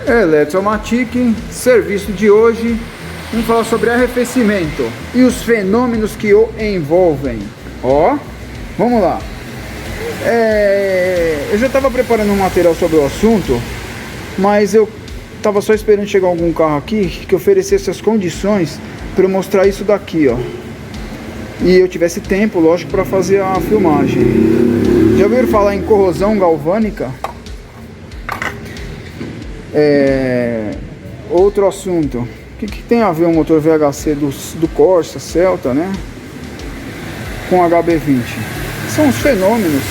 Eletromatic, serviço de hoje. Vamos falar sobre arrefecimento e os fenômenos que o envolvem. Ó, vamos lá. Eu já estava preparando um material sobre o assunto, mas eu estava só esperando chegar algum carro aqui que oferecesse as condições para eu mostrar isso daqui, ó. E eu tivesse tempo, lógico, para fazer a filmagem. Já ouviram falar em corrosão galvânica? Outro assunto. O que tem a ver o motor VHC do Corsa, Celta, né? Com HB20? São os fenômenos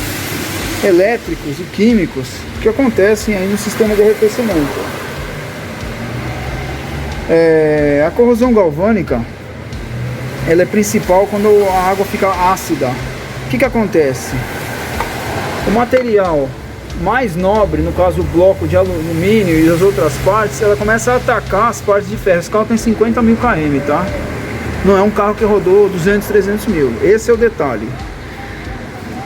elétricos e químicos que acontecem aí no sistema de arrefecimento. A corrosão galvânica, ela é principal quando a água fica ácida. O que acontece? O material mais nobre, no caso o bloco de alumínio e as outras partes, ela começa a atacar as partes de ferro. Esse carro tem 50 mil km, tá? Não é um carro que rodou 200, 300 mil. Esse é o detalhe.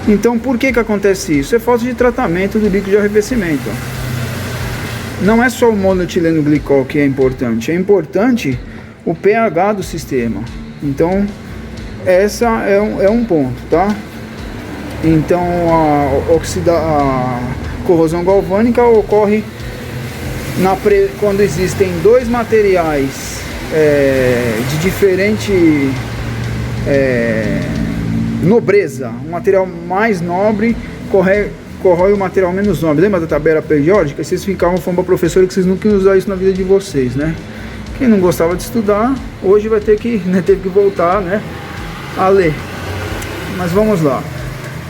Então, por que acontece isso? É falta de tratamento do líquido de arrefecimento. Não é só o monoetileno glicol que é importante o pH do sistema. Então, essa é um ponto, tá? Então, a corrosão galvânica ocorre quando existem dois materiais de diferente nobreza. Um material mais nobre corrói o material menos nobre. Lembra da tabela periódica? Vocês ficavam falando para a professora que vocês nunca iam usar isso na vida de vocês, né? Quem não gostava de estudar, hoje vai ter que, teve que voltar, né, a ler. Mas vamos lá.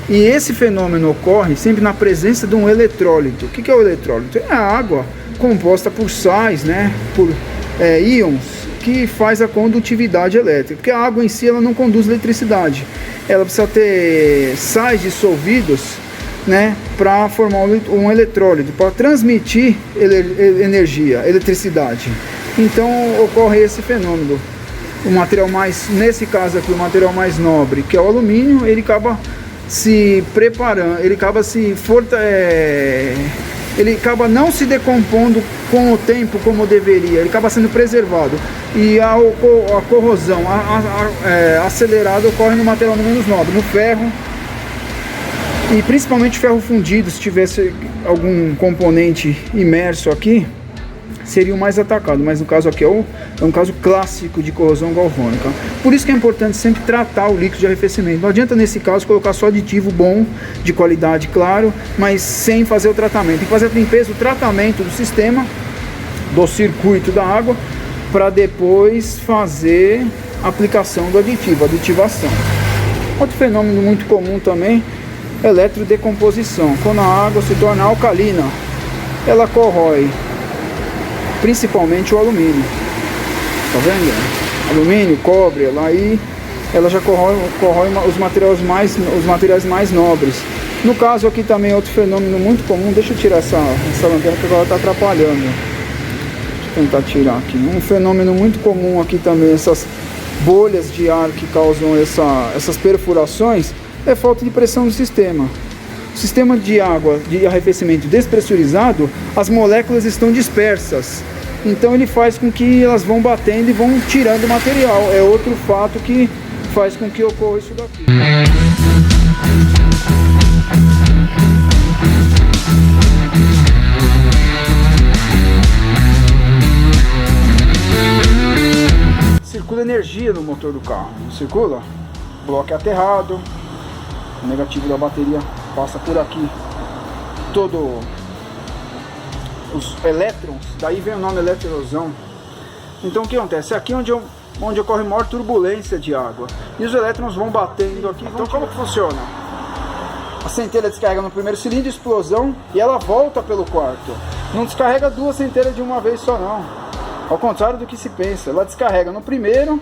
E esse fenômeno ocorre sempre na presença de um eletrólito. O que é o eletrólito? É a água composta por sais, né, por íons, que faz a condutividade elétrica. Porque a água em si ela não conduz eletricidade. Ela precisa ter sais dissolvidos, né, para formar um eletrólito, para transmitir energia, eletricidade. Então ocorre esse fenômeno. O material mais, nesse caso aqui, o material mais nobre, que é o alumínio, ele acaba se preparando, ele acaba não se decompondo com o tempo como deveria, ele acaba sendo preservado. E a corrosão acelerada ocorre no material menos nobre, no ferro, e principalmente ferro fundido. Se tivesse algum componente imerso aqui, seria o mais atacado, mas no caso aqui é um caso clássico de corrosão galvânica. Por isso que é importante sempre tratar o líquido de arrefecimento. Não adianta nesse caso colocar só aditivo bom, de qualidade, claro, mas sem fazer o tratamento. Tem que fazer a limpeza, o tratamento do sistema, do circuito da água, para depois fazer a aplicação do aditivo, aditivação. Outro fenômeno muito comum também é eletrodecomposição. Quando a água se torna alcalina, ela corrói principalmente o alumínio, tá vendo? Alumínio, cobre, aí ela já corrói os materiais mais nobres. No caso aqui também outro fenômeno muito comum, deixa eu tirar essa lanterna que agora está atrapalhando. Deixa eu tentar tirar aqui. Um fenômeno muito comum aqui também, essas bolhas de ar que causam essas perfurações, é falta de pressão no sistema. O sistema de água de arrefecimento despressurizado, as moléculas estão dispersas. Então ele faz com que elas vão batendo e vão tirando o material. É outro fato que faz com que ocorra isso daqui. Circula energia no motor do carro. Não circula? O bloco é aterrado. O negativo da bateria passa por aqui, todo os elétrons, daí vem o nome eletrosão. Então o que acontece? Aqui onde ocorre maior turbulência de água, e os elétrons vão batendo aqui. Então como que funciona? A centelha descarrega no primeiro cilindro, explosão, e ela volta pelo quarto. Não descarrega duas centelhas de uma vez só não, ao contrário do que se pensa. Ela descarrega no primeiro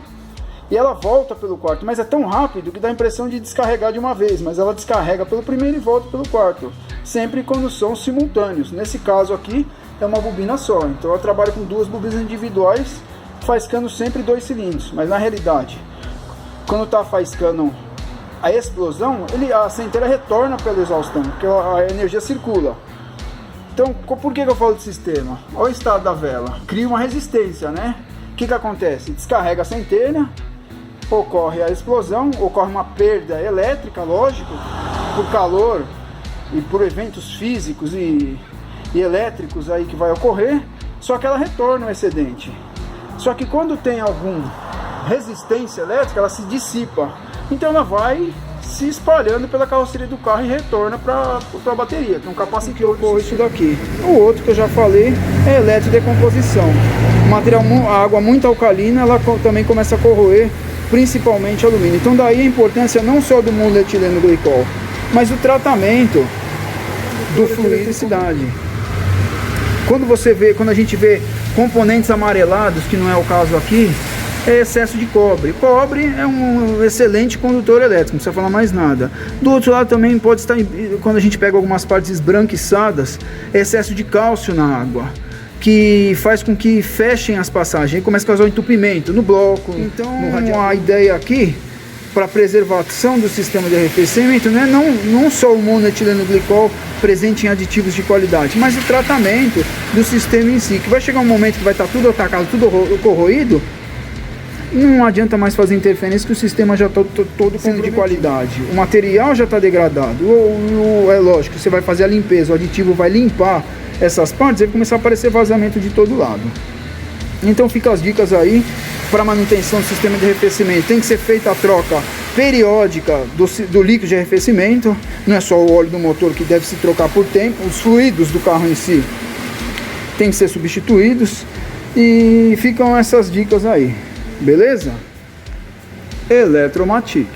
e ela volta pelo quarto, mas é tão rápido que dá a impressão de descarregar de uma vez, mas ela descarrega pelo primeiro e volta pelo quarto, sempre quando são simultâneos. Nesse caso aqui é uma bobina só, então eu trabalho com duas bobinas individuais, faiscando sempre 2 cilindros, mas na realidade, quando está faiscando a explosão, a centelha retorna pela exaustão, porque a energia circula. Então, por que eu falo de sistema? Olha o estado da vela. Cria uma resistência, né? O que acontece? Descarrega a centelha, ocorre a explosão, ocorre uma perda elétrica, lógico, por calor e por eventos físicos e elétricos aí que vai ocorrer, só que ela retorna o excedente. Só que quando tem alguma resistência elétrica, ela se dissipa. Então ela vai se espalhando pela carroceria do carro e retorna para a bateria, que é um capacitor. Isso daqui. O outro que eu já falei é eletrodecomposição. Material, a água muito alcalina, ela também começa a corroer, principalmente alumínio. Então daí a importância não só do monoetileno glicol, mas o tratamento do fluido de eletricidade. Quando a gente vê componentes amarelados, que não é o caso aqui, é excesso de cobre. Cobre é um excelente condutor elétrico, não precisa falar mais nada. Do outro lado também pode estar, quando a gente pega algumas partes esbranquiçadas, é excesso de cálcio na água, que faz com que fechem as passagens, e começa a causar um entupimento no bloco, então no radiador. A ideia aqui, para preservação do sistema de arrefecimento, né, não só o monoetileno glicol presente em aditivos de qualidade, mas o tratamento do sistema em si, que vai chegar um momento que vai estar tudo atacado, tudo corroído, não adianta mais fazer interferência, que o sistema já está todo de qualidade, o material já está degradado, é lógico, você vai fazer a limpeza, o aditivo vai limpar essas partes, e vai começar a aparecer vazamento de todo lado. Então fica as dicas aí para manutenção do sistema de arrefecimento. Tem que ser feita a troca periódica do líquido de arrefecimento, não é só o óleo do motor que deve se trocar por tempo, os fluidos do carro em si tem que ser substituídos, e ficam essas dicas aí. Beleza? Eletromatic.